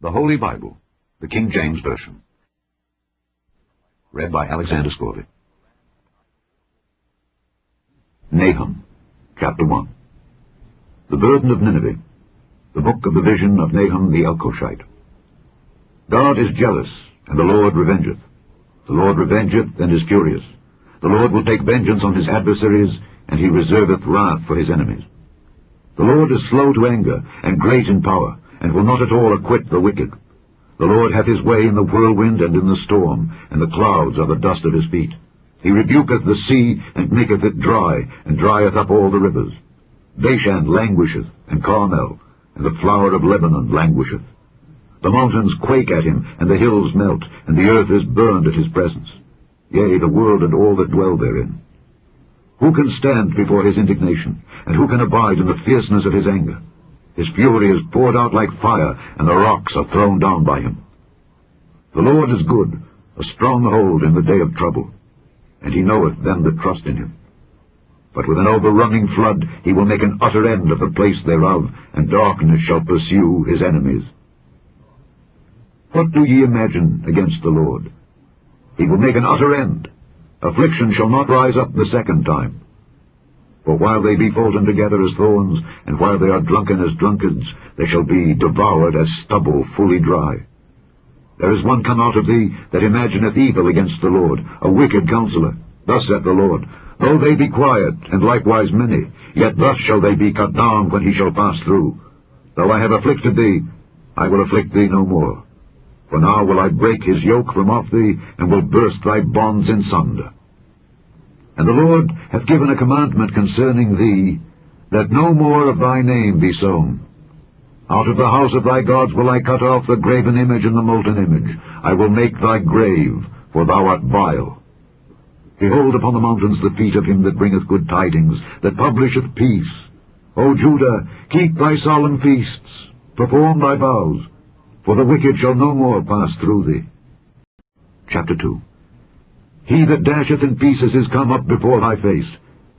The Holy Bible, the King James Version. Read by Alexander Scorley. Nahum, Chapter 1. The Burden of Nineveh, the book of the vision of Nahum the Elkoshite. God is jealous, and the Lord revengeth. The Lord revengeth, and is furious. The Lord will take vengeance on his adversaries, and he reserveth wrath for his enemies. The Lord is slow to anger, and great in power, and will not at all acquit the wicked. The Lord hath his way in the whirlwind and in the storm, and the clouds are the dust of his feet. He rebuketh the sea, and maketh it dry, and drieth up all the rivers. Bashan languisheth, and Carmel, and the flower of Lebanon languisheth. The mountains quake at him, and the hills melt, and the earth is burned at his presence. Yea, the world and all that dwell therein. Who can stand before his indignation, and who can abide in the fierceness of his anger? His fury is poured out like fire, and the rocks are thrown down by him. The Lord is good, a stronghold in the day of trouble, and he knoweth them that trust in him. But with an overrunning flood he will make an utter end of the place thereof, and darkness shall pursue his enemies. What do ye imagine against the Lord? He will make an utter end. Affliction shall not rise up the second time. For while they be folden together as thorns, and while they are drunken as drunkards, they shall be devoured as stubble fully dry. There is one come out of thee that imagineth evil against the Lord, a wicked counselor. Thus saith the Lord, though they be quiet, and likewise many, yet thus shall they be cut down when he shall pass through. Though I have afflicted thee, I will afflict thee no more. For now will I break his yoke from off thee, and will burst thy bonds in sunder. And the Lord hath given a commandment concerning thee, that no more of thy name be sown. Out of the house of thy gods will I cut off the graven image and the molten image. I will make thy grave, for thou art vile. Behold upon the mountains the feet of him that bringeth good tidings, that publisheth peace. O Judah, keep thy solemn feasts, perform thy vows, for the wicked shall no more pass through thee. Chapter 2. He that dasheth in pieces is come up before thy face.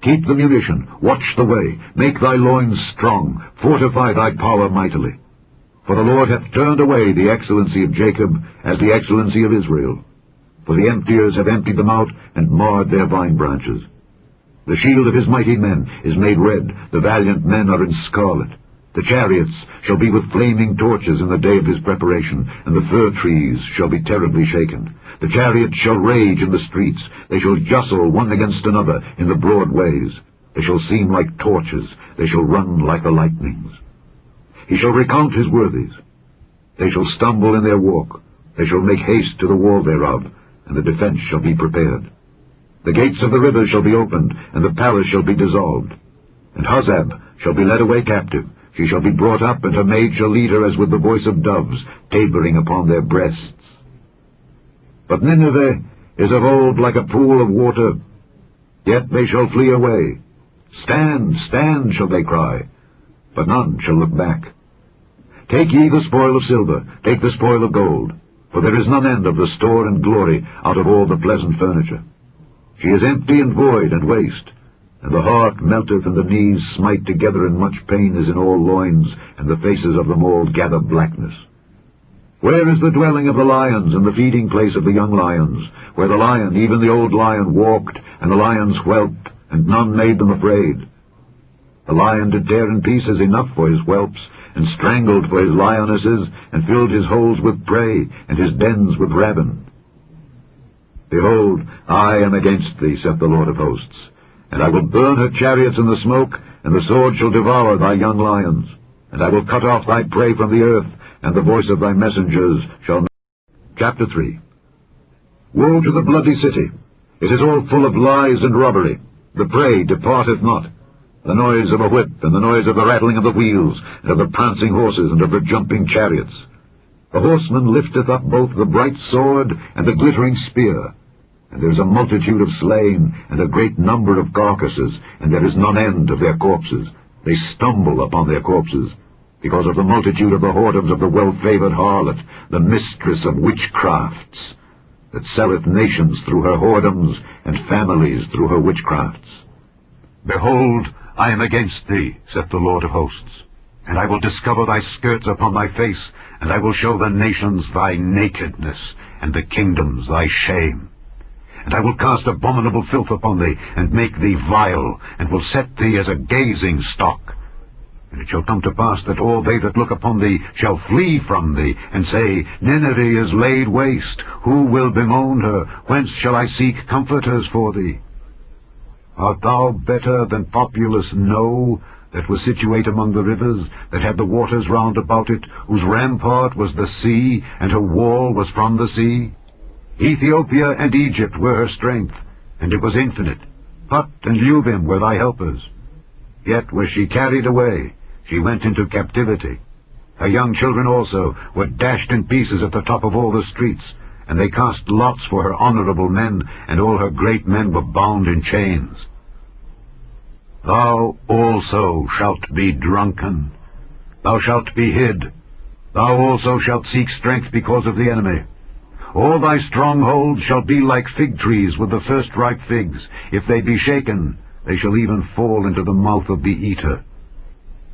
Keep the munition, watch the way, make thy loins strong, fortify thy power mightily. For the Lord hath turned away the excellency of Jacob as the excellency of Israel. For the emptiers have emptied them out, and marred their vine branches. The shield of his mighty men is made red, the valiant men are in scarlet. The chariots shall be with flaming torches in the day of his preparation, and the fir trees shall be terribly shaken. The chariots shall rage in the streets, they shall jostle one against another in the broad ways. They shall seem like torches, they shall run like the lightnings. He shall recount his worthies. They shall stumble in their walk, they shall make haste to the wall thereof, and the defense shall be prepared. The gates of the river shall be opened, and the palace shall be dissolved. And Huzzab shall be led away captive. She shall be brought up, and her maid shall lead her as with the voice of doves, tabering upon their breasts. But Nineveh is of old like a pool of water, yet they shall flee away. Stand, stand, shall they cry, but none shall look back. Take ye the spoil of silver, take the spoil of gold, for there is none end of the store and glory out of all the pleasant furniture. She is empty and void and waste, and the heart melteth, and the knees smite together, and much pain is in all loins, and the faces of them all gather blackness. Where is the dwelling of the lions, and the feeding place of the young lions, where the lion, even the old lion, walked, and the lions whelped, and none made them afraid? The lion did tear in pieces enough for his whelps, and strangled for his lionesses, and filled his holes with prey, and his dens with ravin. Behold, I am against thee, saith the Lord of hosts, and I will burn her chariots in the smoke, and the sword shall devour thy young lions. And I will cut off thy prey from the earth, and the voice of thy messengers shall not. Chapter 3. Woe to the bloody city! It is all full of lies and robbery. The prey departeth not. The noise of a whip, and the noise of the rattling of the wheels, and of the prancing horses, and of the jumping chariots. The horseman lifteth up both the bright sword and the glittering spear. And there is a multitude of slain, and a great number of carcasses, and there is none end of their corpses. They stumble upon their corpses, because of the multitude of the whoredoms of the well-favored harlot, the mistress of witchcrafts, that selleth nations through her whoredoms, and families through her witchcrafts. Behold, I am against thee, saith the Lord of hosts, and I will discover thy skirts upon thy face, and I will show the nations thy nakedness, and the kingdoms thy shame. And I will cast abominable filth upon thee, and make thee vile, and will set thee as a gazing stock. And it shall come to pass that all they that look upon thee shall flee from thee, and say, Nineveh is laid waste. Who will bemoan her? Whence shall I seek comforters for thee? Art thou better than populous No, that was situate among the rivers, that had the waters round about it, whose rampart was the sea, and her wall was from the sea? Ethiopia and Egypt were her strength, and it was infinite. Put and Lubim were thy helpers. Yet was she carried away, she went into captivity. Her young children also were dashed in pieces at the top of all the streets, and they cast lots for her honorable men, and all her great men were bound in chains. Thou also shalt be drunken, thou shalt be hid, thou also shalt seek strength because of the enemy. All thy strongholds shall be like fig trees with the first ripe figs. If they be shaken, they shall even fall into the mouth of the eater.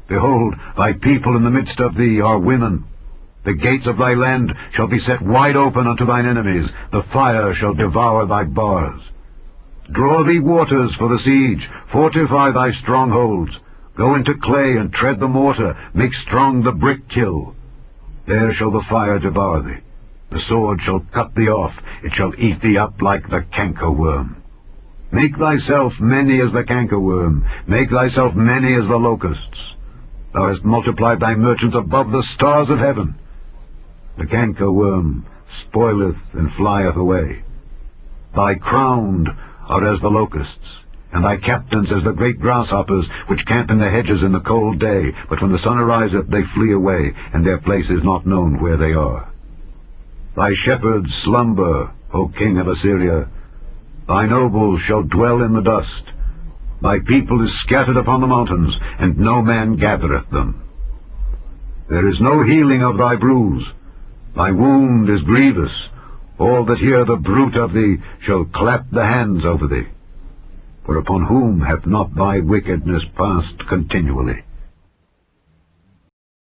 Behold, thy people in the midst of thee are women. The gates of thy land shall be set wide open unto thine enemies. The fire shall devour thy bars. Draw thee waters for the siege. Fortify thy strongholds. Go into clay and tread the mortar. Make strong the brick kiln. There shall the fire devour thee. The sword shall cut thee off. It shall eat thee up like the cankerworm. Make thyself many as the cankerworm. Make thyself many as the locusts. Thou hast multiplied thy merchants above the stars of heaven. The cankerworm spoileth and flieth away. Thy crowned are as the locusts, and thy captains as the great grasshoppers, which camp in the hedges in the cold day, but when the sun ariseth they flee away, and their place is not known where they are. Thy shepherds slumber, O king of Assyria. Thy nobles shall dwell in the dust. Thy people is scattered upon the mountains, and no man gathereth them. There is no healing of thy bruise. Thy wound is grievous. All that hear the bruit of thee shall clap the hands over thee. For upon whom hath not thy wickedness passed continually?